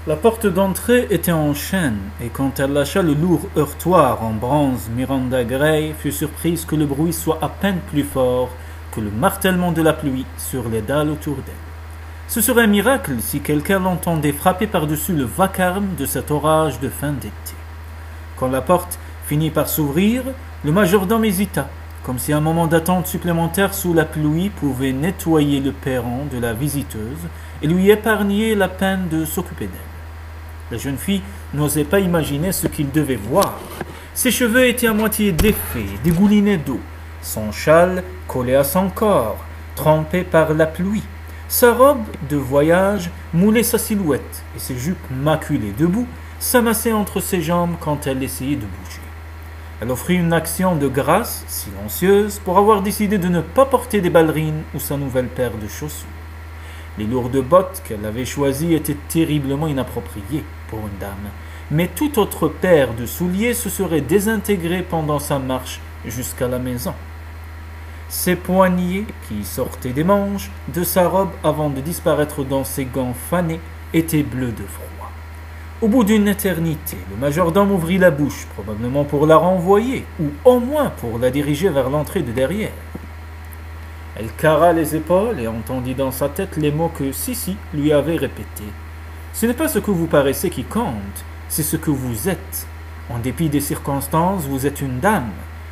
La porte d'entrée était en chêne, et quand elle lâcha le lourd heurtoir en bronze, Miranda Gray fut surprise que le bruit soit à peine plus fort que le martèlement de la pluie sur les dalles autour d'elle. Ce serait un miracle si quelqu'un l'entendait frapper par-dessus le vacarme de cet orage de fin d'été. Quand la porte finit par s'ouvrir, le majordome hésita, comme si un moment d'attente supplémentaire sous la pluie pouvait nettoyer le perron de la visiteuse et lui épargner la peine de s'occuper d'elle. La jeune fille n'osait pas imaginer ce qu'il devait voir. Ses cheveux étaient à moitié défaits, dégoulinés d'eau, son châle collé à son corps, trempé par la pluie. Sa robe de voyage moulait sa silhouette et ses jupes maculées de boue s'amassaient entre ses jambes quand elle essayait de bouger. Elle offrit une action de grâce, silencieuse, pour avoir décidé de ne pas porter des ballerines ou sa nouvelle paire de chaussures. Les lourdes bottes qu'elle avait choisies étaient terriblement inappropriées pour une dame, mais toute autre paire de souliers se serait désintégrée pendant sa marche jusqu'à la maison. Ses poignets, qui sortaient des manches de sa robe avant de disparaître dans ses gants fanés, étaient bleus de froid. Au bout d'une éternité, le majordome ouvrit la bouche, probablement pour la renvoyer, ou au moins pour la diriger vers l'entrée de derrière. Elle carra les épaules et entendit dans sa tête les mots que Sissi lui avait répétés. « Ce n'est pas ce que vous paraissez qui compte, c'est ce que vous êtes. En dépit des circonstances, vous êtes une dame.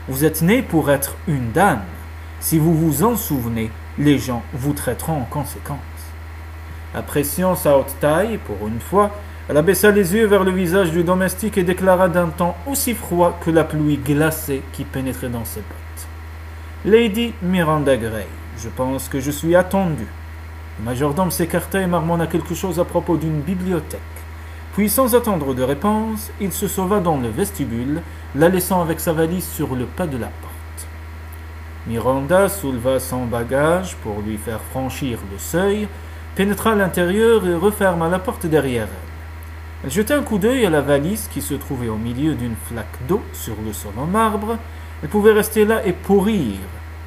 Vous êtes née pour être une dame. Si vous vous en souvenez, les gens vous traiteront en conséquence. » Appréciant sa haute taille, pour une fois, elle abaissa les yeux vers le visage du domestique et déclara d'un ton aussi froid que la pluie glacée qui pénétrait dans ses bottes. « Lady Miranda Gray, je pense que je suis attendu. » Le majordome s'écarta et marmonna quelque chose à propos d'une bibliothèque. Puis, sans attendre de réponse, il se sauva dans le vestibule, la laissant avec sa valise sur le pas de la porte. Miranda souleva son bagage pour lui faire franchir le seuil, pénétra à l'intérieur et referma la porte derrière elle. Elle jeta un coup d'œil à la valise qui se trouvait au milieu d'une flaque d'eau sur le sol en marbre. Elle pouvait rester là et pourrir.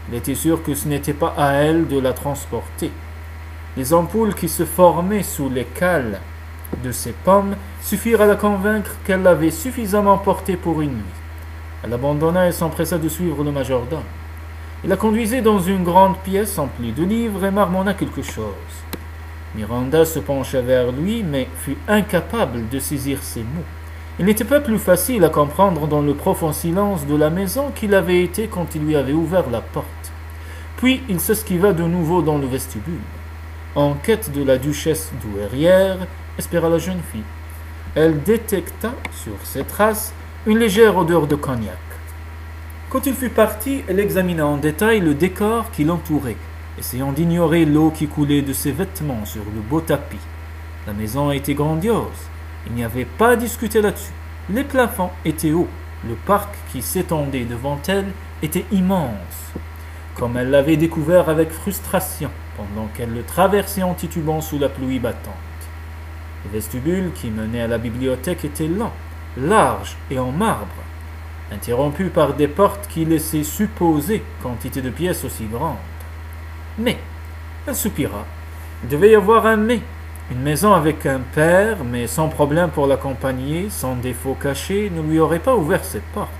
Elle était sûre que ce n'était pas à elle de la transporter. Les ampoules qui se formaient sous les cales de ses pommes suffirent à la convaincre qu'elle l'avait suffisamment portée pour une nuit. Elle abandonna et s'empressa de suivre le majordome. Il la conduisait dans une grande pièce emplie de livres et marmonna quelque chose. Miranda se pencha vers lui, mais fut incapable de saisir ses mots. Il n'était pas plus facile à comprendre dans le profond silence de la maison qu'il avait été quand il lui avait ouvert la porte. Puis il s'esquiva de nouveau dans le vestibule. En quête de la duchesse douairière, espéra la jeune fille. Elle détecta sur ses traces une légère odeur de cognac. Quand il fut parti, elle examina en détail le décor qui l'entourait, essayant d'ignorer l'eau qui coulait de ses vêtements sur le beau tapis. La maison était grandiose. Il n'y avait pas à discuter là-dessus. Les plafonds étaient hauts. Le parc qui s'étendait devant elle était immense, comme elle l'avait découvert avec frustration pendant qu'elle le traversait en titubant sous la pluie battante. Le vestibule qui menait à la bibliothèque était lent, large et en marbre, interrompu par des portes qui laissaient supposer quantité de pièces aussi grandes. Mais, elle soupira. Il devait y avoir un mais. Une maison avec un père, mais sans problème pour l'accompagner, sans défaut caché, ne lui aurait pas ouvert ses portes.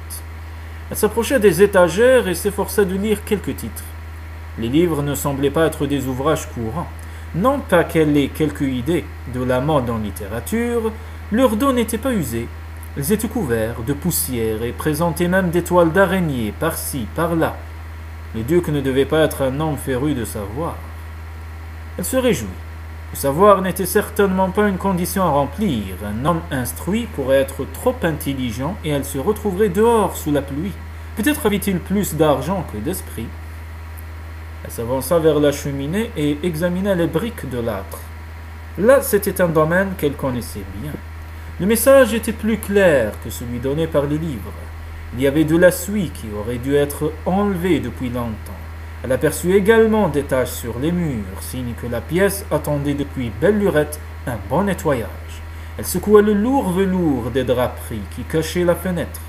Elle s'approcha des étagères et s'efforça de lire quelques titres. Les livres ne semblaient pas être des ouvrages courants. Non pas qu'elle ait quelque idée de la mode en littérature, leurs dos n'étaient pas usés. Ils étaient couverts de poussière et présentaient même des toiles d'araignées par-ci, par-là. Le duc ne devait pas être un homme féru de savoir. Elle se réjouit. Le savoir n'était certainement pas une condition à remplir. Un homme instruit pourrait être trop intelligent et elle se retrouverait dehors sous la pluie. Peut-être avait-il plus d'argent que d'esprit. Elle s'avança vers la cheminée et examina les briques de l'âtre. Là, c'était un domaine qu'elle connaissait bien. Le message était plus clair que celui donné par les livres. Il y avait de la suie qui aurait dû être enlevée depuis longtemps. Elle aperçut également des taches sur les murs, signe que la pièce attendait depuis belle lurette un bon nettoyage. Elle secoua le lourd velours des draperies qui cachaient la fenêtre,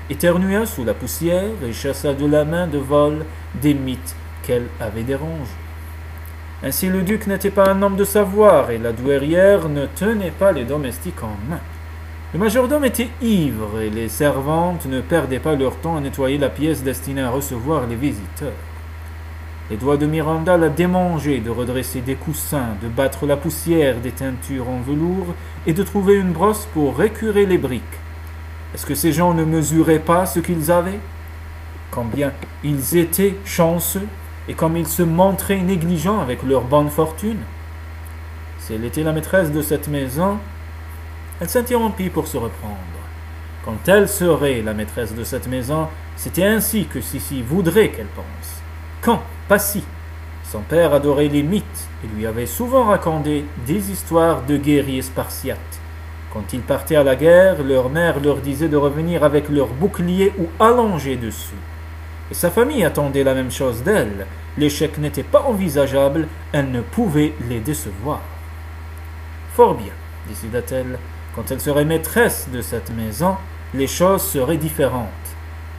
éternua sous la poussière et chassa de la main de vol des mythes qu'elle avait dérangés. Ainsi le duc n'était pas un homme de savoir, et la douairière ne tenait pas les domestiques en main. Le majordome était ivre, et les servantes ne perdaient pas leur temps à nettoyer la pièce destinée à recevoir les visiteurs. Les doigts de Miranda la démangeaient de redresser des coussins, de battre la poussière des teintures en velours et de trouver une brosse pour récurer les briques. Est-ce que ces gens ne mesuraient pas ce qu'ils avaient? Combien ils étaient chanceux et comme ils se montraient négligents avec leur bonne fortune. Si elle était la maîtresse de cette maison, elle s'interrompit pour se reprendre. Quand elle serait la maîtresse de cette maison, c'était ainsi que Sissi voudrait qu'elle pense. Quand, pas si. Son père adorait les mythes et lui avait souvent raconté des histoires de guerriers spartiates. Quand ils partaient à la guerre, leur mère leur disait de revenir avec leur bouclier ou allongé dessus. Et sa famille attendait la même chose d'elle. L'échec n'était pas envisageable, elle ne pouvait les décevoir. Fort bien, décida-t-elle, quand elle serait maîtresse de cette maison, les choses seraient différentes.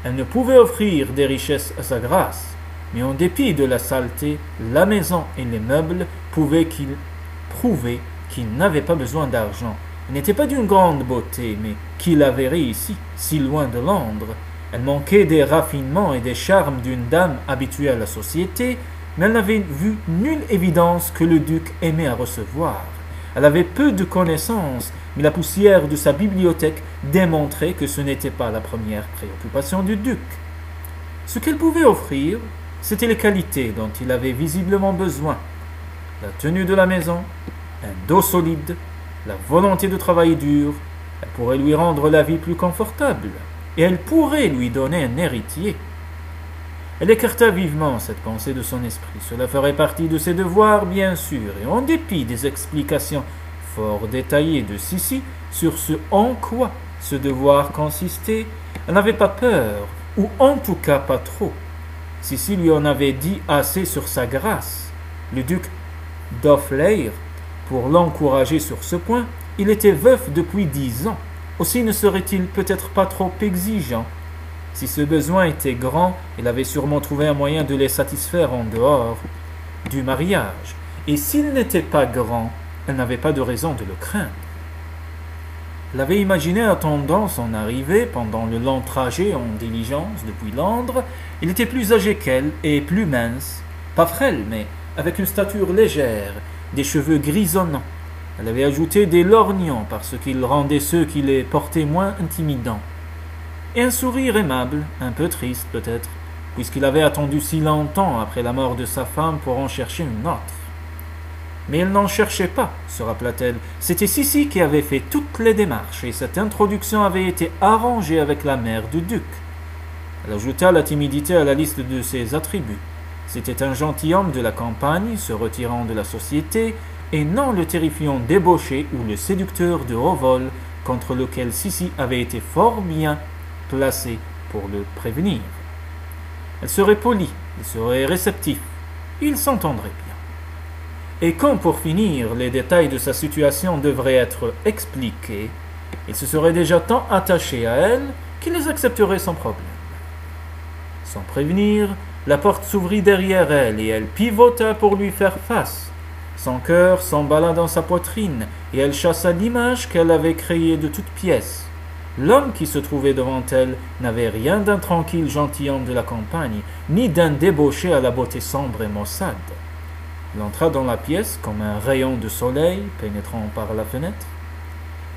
Elle ne pouvait offrir des richesses à sa grâce, mais en dépit de la saleté, la maison et les meubles prouvaient qu'il n'avait pas besoin d'argent. Elle n'était pas d'une grande beauté, mais qu'il avait réussi, si loin de Londres. Elle manquait des raffinements et des charmes d'une dame habituée à la société, mais elle n'avait vu nulle évidence que le duc aimait à recevoir. Elle avait peu de connaissances, mais la poussière de sa bibliothèque démontrait que ce n'était pas la première préoccupation du duc. Ce qu'elle pouvait offrir, c'était les qualités dont il avait visiblement besoin. La tenue de la maison, un dos solide, la volonté de travailler dur. Elle pourrait lui rendre la vie plus confortable, et elle pourrait lui donner un héritier. Elle écarta vivement cette pensée de son esprit. Cela ferait partie de ses devoirs, bien sûr, et en dépit des explications fort détaillées de Sissi sur ce en quoi ce devoir consistait, elle n'avait pas peur, ou en tout cas pas trop. Sissi lui en avait dit assez sur sa grâce. Le duc d'Offleir, pour l'encourager sur ce point, il était veuf depuis 10 ans. Aussi ne serait-il peut-être pas trop exigeant. Si ce besoin était grand, il avait sûrement trouvé un moyen de les satisfaire en dehors du mariage. Et s'il n'était pas grand, elle n'avait pas de raison de le craindre. Elle avait imaginé attendant son arrivée pendant le long trajet en diligence depuis Londres. Il était plus âgé qu'elle et plus mince, pas frêle, mais avec une stature légère, des cheveux grisonnants. Elle avait ajouté des lorgnons parce qu'ils rendaient ceux qui les portaient moins intimidants. Et un sourire aimable, un peu triste peut-être, puisqu'il avait attendu si longtemps après la mort de sa femme pour en chercher une autre. Mais il n'en cherchait pas, se rappela-t-elle. C'était Sissi qui avait fait toutes les démarches, et cette introduction avait été arrangée avec la mère du duc. Elle ajouta la timidité à la liste de ses attributs. C'était un gentilhomme de la campagne, se retirant de la société, et non le terrifiant débauché ou le séducteur de haut vol contre lequel Sissi avait été fort bien placé pour le prévenir. Elle serait polie, il serait réceptif, il s'entendrait bien. Et quand, pour finir, les détails de sa situation devraient être expliqués, il se serait déjà tant attaché à elle qu'il les accepterait sans problème. Sans prévenir, la porte s'ouvrit derrière elle et elle pivota pour lui faire face. Son cœur s'emballa dans sa poitrine et elle chassa l'image qu'elle avait créée de toutes pièces. L'homme qui se trouvait devant elle n'avait rien d'un tranquille gentilhomme de la campagne, ni d'un débauché à la beauté sombre et maussade. Il entra dans la pièce comme un rayon de soleil pénétrant par la fenêtre.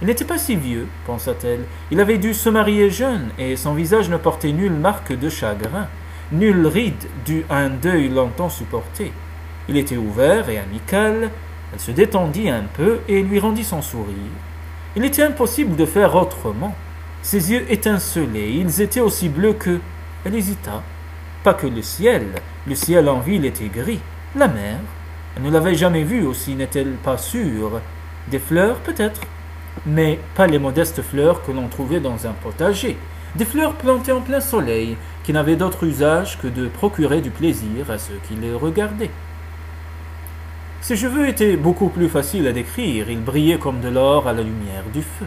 Il n'était pas si vieux, pensa-t-elle. Il avait dû se marier jeune et son visage ne portait nulle marque de chagrin, nulle ride due à un deuil longtemps supporté. Il était ouvert et amical. Elle se détendit un peu et lui rendit son sourire. Il était impossible de faire autrement. Ses yeux étincelaient, ils étaient aussi bleus que... Elle hésita. Pas que le ciel en ville était gris. La mer, elle ne l'avait jamais vue aussi, n'est-elle pas sûre? Des fleurs peut-être, mais pas les modestes fleurs que l'on trouvait dans un potager. Des fleurs plantées en plein soleil, qui n'avaient d'autre usage que de procurer du plaisir à ceux qui les regardaient. Ses cheveux étaient beaucoup plus faciles à décrire, ils brillaient comme de l'or à la lumière du feu.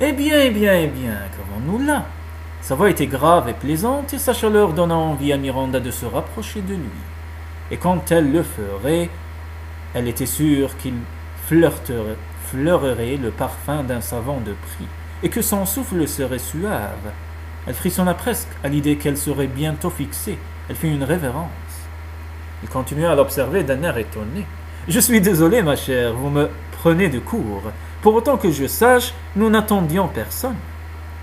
Eh bien, qu'avons-nous là? Sa voix était grave et plaisante, et sa chaleur donna envie à Miranda de se rapprocher de lui. Et quand elle le ferait, Elle était sûre qu'il fleurerait le parfum d'un savant de prix, et que son souffle serait suave. Elle frissonna presque à l'idée qu'elle serait bientôt fixée. Elle fit une révérence. Il continua à l'observer d'un air étonné. « Je suis désolé, ma chère, vous me prenez de court. Pour autant que je sache, nous n'attendions personne. »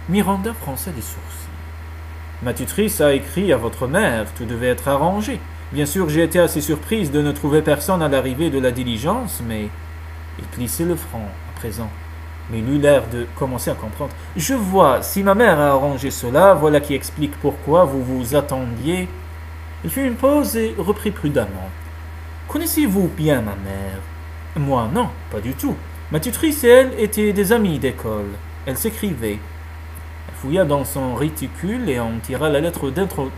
Miranda fronça les sourcils. « Ma tutrice a écrit à votre mère, tout devait être arrangé. Bien sûr, j'ai été assez surprise de ne trouver personne à l'arrivée de la diligence, mais... » Il plissait le front, à présent, mais il eut l'air de commencer à comprendre. « Je vois, si ma mère a arrangé cela, voilà qui explique pourquoi vous vous attendiez. » Il fit une pause et reprit prudemment. « Connaissez-vous bien ma mère ?»« Moi, non, pas du tout. Ma tutrice et elle étaient des amies d'école. Elle s'écrivait. » Elle fouilla dans son réticule et en tira la lettre d'introduction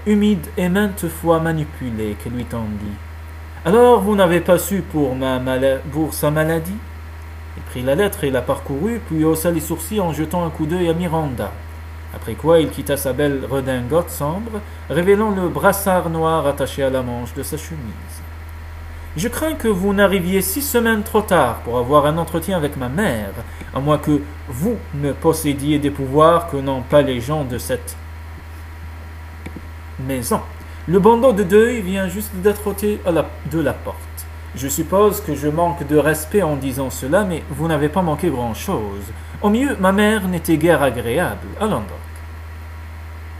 humide et maintes fois manipulée qu'elle lui tendit. « Alors, vous n'avez pas su pour sa maladie ?» Il prit la lettre et la parcourut, puis haussa les sourcils en jetant un coup d'œil à Miranda. Après quoi, il quitta sa belle redingote sombre, révélant le brassard noir attaché à la manche de sa chemise. « Je crains que vous n'arriviez 6 semaines trop tard pour avoir un entretien avec ma mère, à moins que vous ne possédiez des pouvoirs que n'ont pas les gens de cette maison. Le bandeau de deuil vient juste d'être ôté de la porte. Je suppose que je manque de respect en disant cela, mais vous n'avez pas manqué grand-chose. Au mieux, ma mère n'était guère agréable. Allons donc. »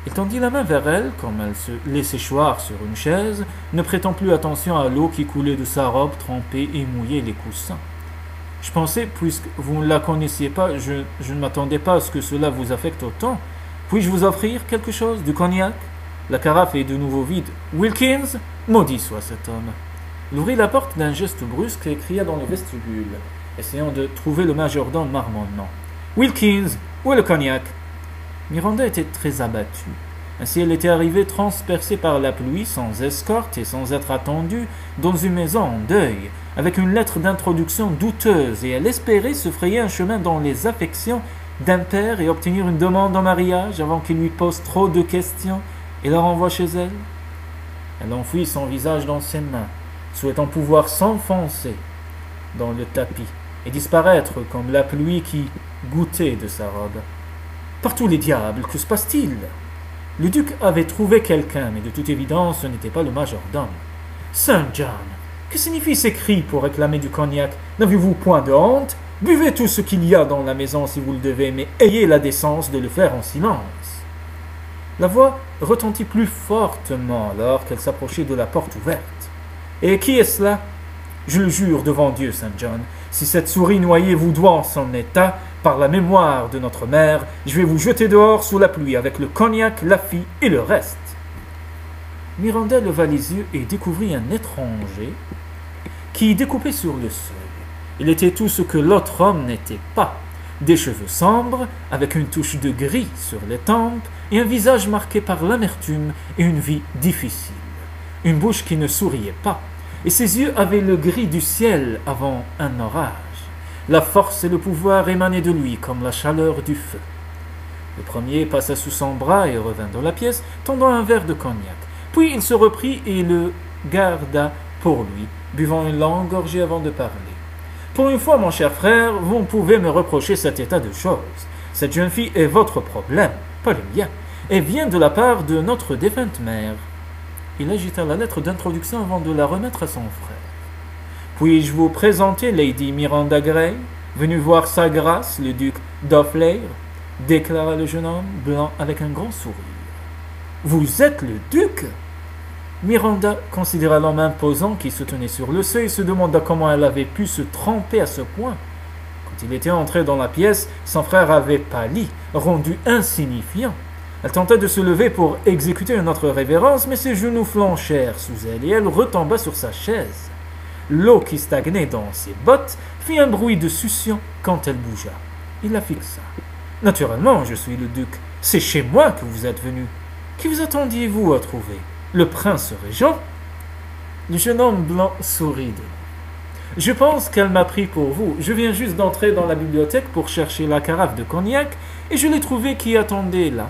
Il tendit la main vers elle, comme elle se laissait choir sur une chaise, ne prêtant plus attention à l'eau qui coulait de sa robe trempée et mouillait les coussins. « Je pensais, puisque vous ne la connaissiez pas, je ne m'attendais pas à ce que cela vous affecte autant. Puis-je vous offrir quelque chose, du cognac ? La carafe est de nouveau vide. Wilkins, maudit soit cet homme. » Il ouvrit la porte d'un geste brusque et cria dans le vestibule, essayant de trouver le majordome marmonnant. « Wilkins, où est le cognac ?» Miranda était très abattue. Ainsi elle était arrivée transpercée par la pluie, sans escorte et sans être attendue, dans une maison en deuil, avec une lettre d'introduction douteuse, et elle espérait se frayer un chemin dans les affections d'un père et obtenir une demande en mariage avant qu'il lui pose trop de questions et la renvoie chez elle. Elle enfouit son visage dans ses mains, souhaitant pouvoir s'enfoncer dans le tapis et disparaître comme la pluie qui goûtait de sa robe. Par tous les diables, que se passe-t-il ? Le duc avait trouvé quelqu'un, mais de toute évidence, ce n'était pas le majordome. Saint John, que signifient ces cris pour réclamer du cognac ? N'avez-vous point de honte ? Buvez tout ce qu'il y a dans la maison si vous le devez, mais ayez la décence de le faire en silence. La voix retentit plus fortement alors qu'elle s'approchait de la porte ouverte. Et qui est cela ? Je le jure devant Dieu, Saint John, si cette souris noyée vous doit en son état, par la mémoire de notre mère, je vais vous jeter dehors sous la pluie avec le cognac, la fille et le reste. Miranda leva les yeux et découvrit un étranger qui découpait sur le seuil. Il était tout ce que l'autre homme n'était pas. Des cheveux sombres, avec une touche de gris sur les tempes, et un visage marqué par l'amertume et une vie difficile. Une bouche qui ne souriait pas, et ses yeux avaient le gris du ciel avant un orage. La force et le pouvoir émanaient de lui comme la chaleur du feu. Le premier passa sous son bras et revint dans la pièce, tendant un verre de cognac. Puis il se reprit et le garda pour lui, buvant une longue gorgée avant de parler. « Pour une fois, mon cher frère, vous pouvez me reprocher cet état de choses. Cette jeune fille est votre problème, pas le mien, et vient de la part de notre défunte mère. » Il agita la lettre d'introduction avant de la remettre à son frère. « Puis-je vous présenter Lady Miranda Gray, venue voir sa grâce, le duc d'Offleigh ?» déclara le jeune homme, blanc avec un grand sourire. « Vous êtes le duc ?» Miranda considéra l'homme imposant qui se tenait sur le seuil et se demanda comment elle avait pu se tromper à ce point. Quand il était entré dans la pièce, son frère avait pâli, rendu insignifiant. Elle tenta de se lever pour exécuter une autre révérence, mais ses genoux flanchèrent sous elle et elle retomba sur sa chaise. L'eau qui stagnait dans ses bottes fit un bruit de succion quand elle bougea. Il la fixa. « Naturellement, je suis le duc. C'est chez moi que vous êtes venu. Qui vous attendiez-vous à trouver ? Le prince régent ?» Le jeune homme blanc sourit. « Je pense qu'elle m'a pris pour vous. Je viens juste d'entrer dans la bibliothèque pour chercher la carafe de cognac et je l'ai trouvée qui attendait là. »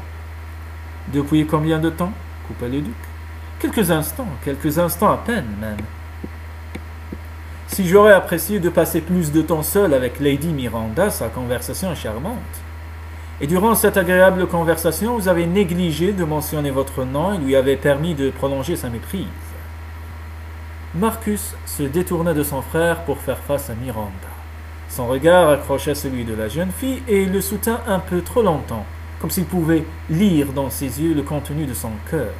« Depuis combien de temps ?» coupa le duc. « quelques instants à peine même. Si j'aurais apprécié de passer plus de temps seul avec Lady Miranda, sa conversation est charmante. Et durant cette agréable conversation, vous avez négligé de mentionner votre nom et lui avez permis de prolonger sa méprise. Marcus se détourna de son frère pour faire face à Miranda. Son regard accrocha celui de la jeune fille et il le soutint un peu trop longtemps, comme s'il pouvait lire dans ses yeux le contenu de son cœur.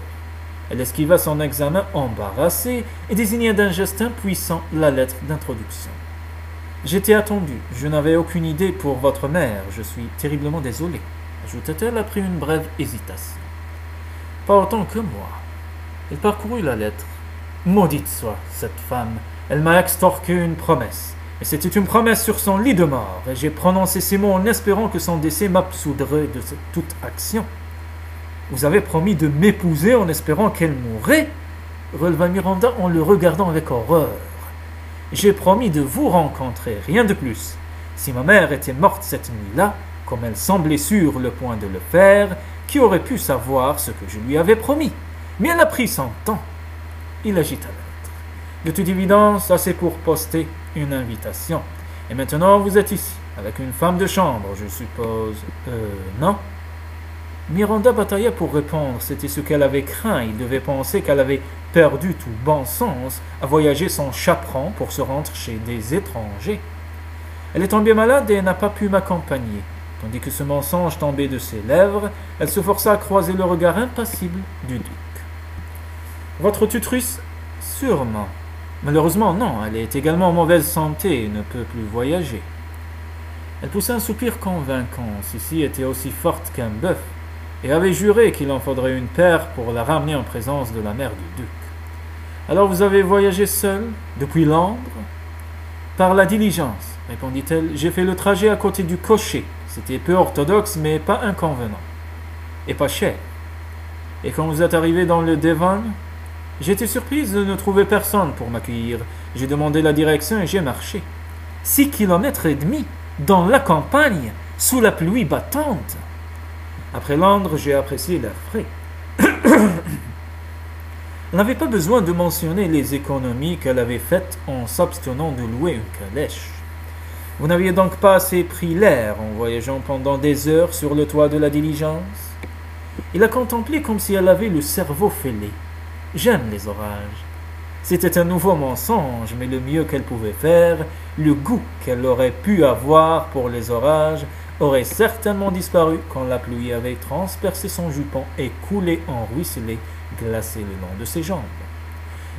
Elle esquiva son examen embarrassée et désigna d'un geste impuissant la lettre d'introduction. « J'étais attendue, je n'avais aucune idée pour votre mère, je suis terriblement désolée, ajouta-t-elle après une brève hésitation. Pas autant que moi. Elle parcourut la lettre. Maudite soit cette femme, elle m'a extorqué une promesse. Et c'était une promesse sur son lit de mort, et j'ai prononcé ces mots en espérant que son décès m'absoudrait de toute action. Vous avez promis de m'épouser en espérant qu'elle mourrait, releva Miranda en le regardant avec horreur. J'ai promis de vous rencontrer, rien de plus. Si ma mère était morte cette nuit-là, comme elle semblait sur le point de le faire, qui aurait pu savoir ce que je lui avais promis? Mais elle a pris son temps. Il agita la lettre. De toute évidence, assez pour poster une invitation. Et maintenant, vous êtes ici, avec une femme de chambre, je suppose. Non? Miranda batailla pour répondre. C'était ce qu'elle avait craint. Il devait penser qu'elle avait perdu tout bon sens à voyager sans chaperon pour se rendre chez des étrangers. Elle est tombée malade et n'a pas pu m'accompagner. Tandis que ce mensonge tombait de ses lèvres, elle se força à croiser le regard impassible du duc. Votre tutrice? Sûrement. Malheureusement, non. Elle est également en mauvaise santé et ne peut plus voyager. Elle poussa un soupir convaincant. Ceci était aussi forte qu'un bœuf, et avait juré qu'il en faudrait une paire pour la ramener en présence de la mère du duc. Alors vous avez voyagé seul, depuis Londres? Par la diligence, répondit-elle. J'ai fait le trajet à côté du cocher. C'était peu orthodoxe, mais pas inconvenant. Et pas cher. Et quand vous êtes arrivé dans le Devon, j'étais surprise de ne trouver personne pour m'accueillir. J'ai demandé la direction et j'ai marché. 6 kilomètres et demi, dans la campagne, sous la pluie battante. Après Londres, j'ai apprécié l'air frais. Elle n'avait pas besoin de mentionner les économies qu'elle avait faites en s'abstenant de louer une calèche. Vous n'aviez donc pas assez pris l'air en voyageant pendant des heures sur le toit de la diligence? Il la contemplait comme si elle avait le cerveau fêlé. J'aime les orages. C'était un nouveau mensonge, mais le mieux qu'elle pouvait faire, le goût qu'elle aurait pu avoir pour les orages, aurait certainement disparu quand la pluie avait transpercé son jupon et coulé en ruisselet glacé le long de ses jambes.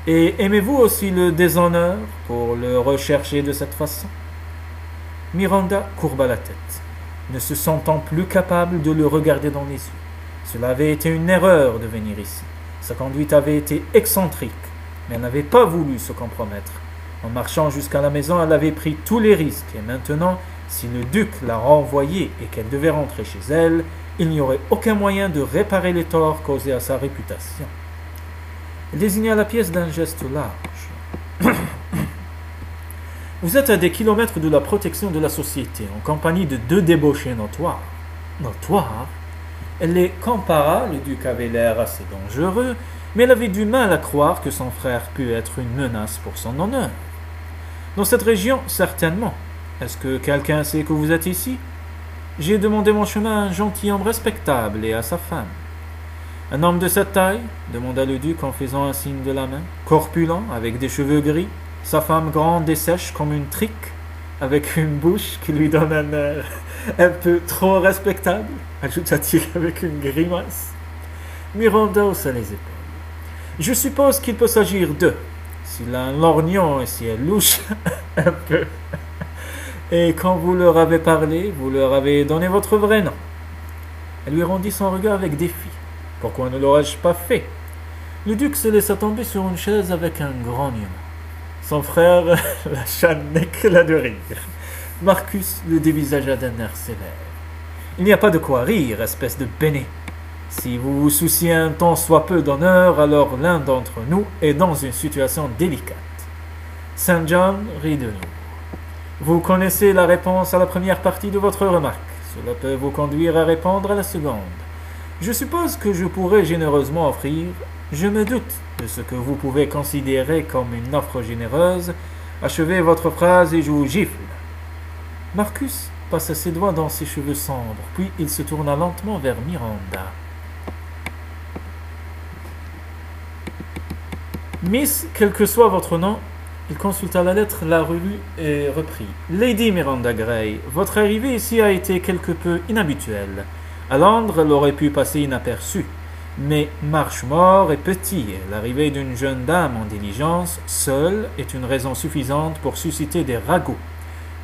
Et aimez-vous aussi le déshonneur pour le rechercher de cette façon? Miranda courba la tête, ne se sentant plus capable de le regarder dans les yeux. Cela avait été une erreur de venir ici. Sa conduite avait été excentrique, mais elle n'avait pas voulu se compromettre. En marchant jusqu'à la maison, elle avait pris tous les risques, et maintenant, si le duc la renvoyait et qu'elle devait rentrer chez elle, il n'y aurait aucun moyen de réparer les torts causés à sa réputation. Elle désigna la pièce d'un geste large. Vous êtes à des kilomètres de la protection de la société, en compagnie de 2 débauchés notoires. Notoires? Elle les compara, le duc avait l'air assez dangereux, mais elle avait du mal à croire que son frère pût être une menace pour son honneur. Dans cette région, certainement. Est-ce que quelqu'un sait que vous êtes ici? J'ai demandé mon chemin à un gentilhomme respectable et à sa femme. Un homme de cette taille? Demanda le duc en faisant un signe de la main. Corpulent, avec des cheveux gris, sa femme grande et sèche comme une trique, avec une bouche qui lui donne un air un peu trop respectable, ajouta-t-il avec une grimace. Miranda haussa les épaules. Je suppose qu'il peut s'agir d'eux. S'il a un lorgnon et si elle louche un peu. Et quand vous leur avez parlé, vous leur avez donné votre vrai nom. Elle lui rendit son regard avec défi. Pourquoi ne l'aurais-je pas fait? Le duc se laissa tomber sur une chaise avec un grognement. Son frère lâcha un éclat de rire. Marcus le dévisagea d'un air sévère. Il n'y a pas de quoi rire, espèce de béné. Si vous vous souciez un tant soit peu d'honneur, alors l'un d'entre nous est dans une situation délicate. Saint John rit de nous. Vous connaissez la réponse à la première partie de votre remarque. Cela peut vous conduire à répondre à la seconde. Je suppose que je pourrais généreusement offrir. Je me doute de ce que vous pouvez considérer comme une offre généreuse. Achevez votre phrase et je vous gifle. Marcus passa ses doigts dans ses cheveux sombres, puis il se tourna lentement vers Miranda. Miss, quel que soit votre nom, il consulta la lettre, la relut et reprit. Lady Miranda Gray, votre arrivée ici a été quelque peu inhabituelle. À Londres, elle aurait pu passer inaperçue. Mais Marchmore est petit et l'arrivée d'une jeune dame en diligence, seule, est une raison suffisante pour susciter des ragots.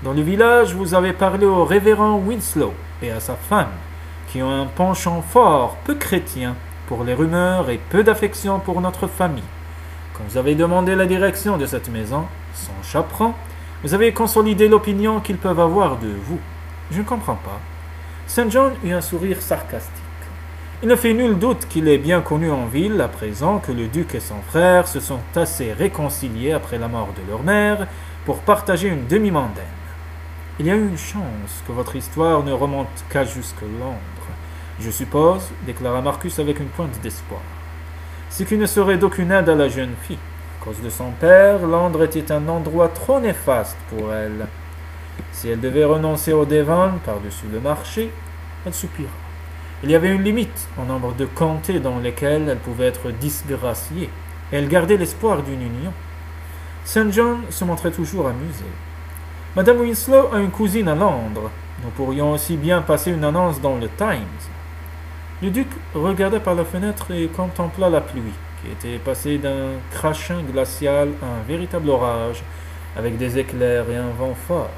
Dans le village, vous avez parlé au révérend Winslow et à sa femme, qui ont un penchant fort, peu chrétien, pour les rumeurs et peu d'affection pour notre famille. Quand vous avez demandé la direction de cette maison, sans chaperon, vous avez consolidé l'opinion qu'ils peuvent avoir de vous. Je ne comprends pas. St. John eut un sourire sarcastique. Il ne fait nul doute qu'il est bien connu en ville à présent que le duc et son frère se sont assez réconciliés après la mort de leur mère pour partager une demi-mondaine. Il y a eu une chance que votre histoire ne remonte qu'à jusque Londres. Je suppose, déclara Marcus avec une pointe d'espoir. Ce qui ne serait d'aucune aide à la jeune fille. À cause de son père, Londres était un endroit trop néfaste pour elle. Si elle devait renoncer au Devon par-dessus le marché, elle soupira. Il y avait une limite au nombre de comtés dans lesquels elle pouvait être disgraciée, et elle gardait l'espoir d'une union. St. John se montrait toujours amusé. Madame Winslow a une cousine à Londres. Nous pourrions aussi bien passer une annonce dans le Times. Le duc regarda par la fenêtre et contempla la pluie, qui était passée d'un crachin glacial à un véritable orage, avec des éclairs et un vent fort.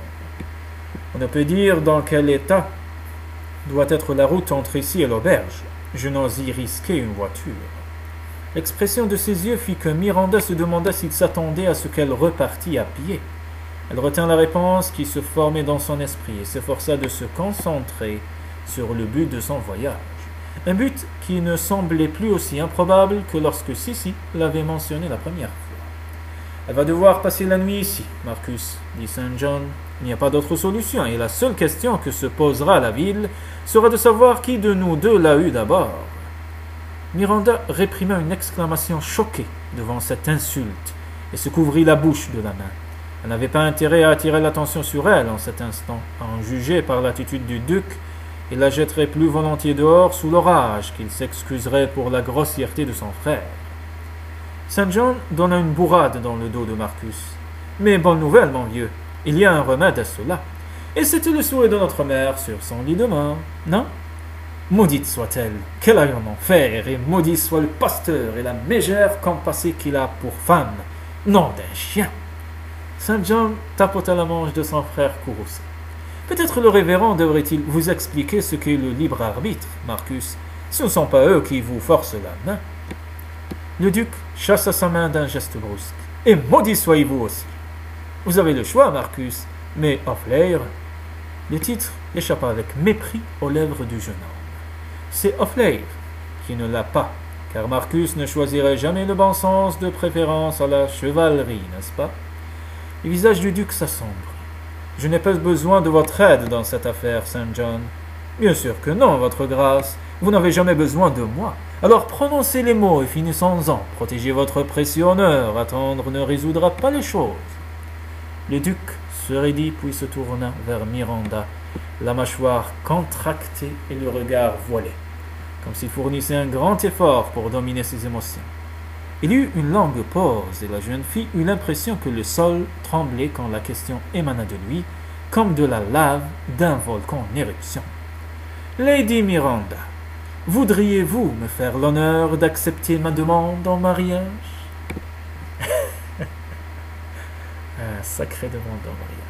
On ne peut dire dans quel état doit être la route entre ici et l'auberge. Je n'ose y risquer une voiture. L'expression de ses yeux fit que Miranda se demanda s'il s'attendait à ce qu'elle repartît à pied. Elle retint la réponse qui se formait dans son esprit et s'efforça de se concentrer sur le but de son voyage. Un but qui ne semblait plus aussi improbable que lorsque Sissi l'avait mentionné la première fois. « Elle va devoir passer la nuit ici, Marcus, dit St. John. Il n'y a pas d'autre solution, et la seule question que se posera la ville sera de savoir qui de nous deux l'a eu d'abord. » Miranda réprima une exclamation choquée devant cette insulte et se couvrit la bouche de la main. Elle n'avait pas intérêt à attirer l'attention sur elle en cet instant. À en juger par l'attitude du duc, il la jetterait plus volontiers dehors sous l'orage qu'il s'excuserait pour la grossièreté de son frère. St. John donna une bourrade dans le dos de Marcus. « Mais bonne nouvelle, mon vieux, il y a un remède à cela. Et c'était le souhait de notre mère sur son lit de mort, non ? Maudite soit-elle, qu'elle aille en enfer, et maudit soit le pasteur et la mégère compassée qu'il a pour femme. Nom d'un chien !» St. John tapota la manche de son frère courroucé. « Peut-être le révérend devrait-il vous expliquer ce qu'est le libre arbitre, Marcus. Ce ne sont pas eux qui vous forcent la main. » Le duc chassa sa main d'un geste brusque. « Et maudit soyez-vous aussi. Vous avez le choix, Marcus, mais Offlair. » Le titre échappa avec mépris aux lèvres du jeune homme. C'est Offlair qui ne l'a pas, car Marcus ne choisirait jamais le bon sens de préférence à la chevalerie, n'est-ce pas? Le visage du duc s'assombrit. « Je n'ai pas besoin de votre aide dans cette affaire, St. John. »« Bien sûr que non, votre grâce. Vous n'avez jamais besoin de moi. Alors prononcez les mots et finissons-en. Protégez votre précieux honneur. Attendre ne résoudra pas les choses. » Le duc se raidit puis se tourna vers Miranda, la mâchoire contractée et le regard voilé, comme s'il fournissait un grand effort pour dominer ses émotions. Il eut une longue pause et la jeune fille eut l'impression que le sol tremblait quand la question émana de lui, comme de la lave d'un volcan en éruption. « Lady Miranda, voudriez-vous me faire l'honneur d'accepter ma demande en mariage ?» Un sacré demande en mariage.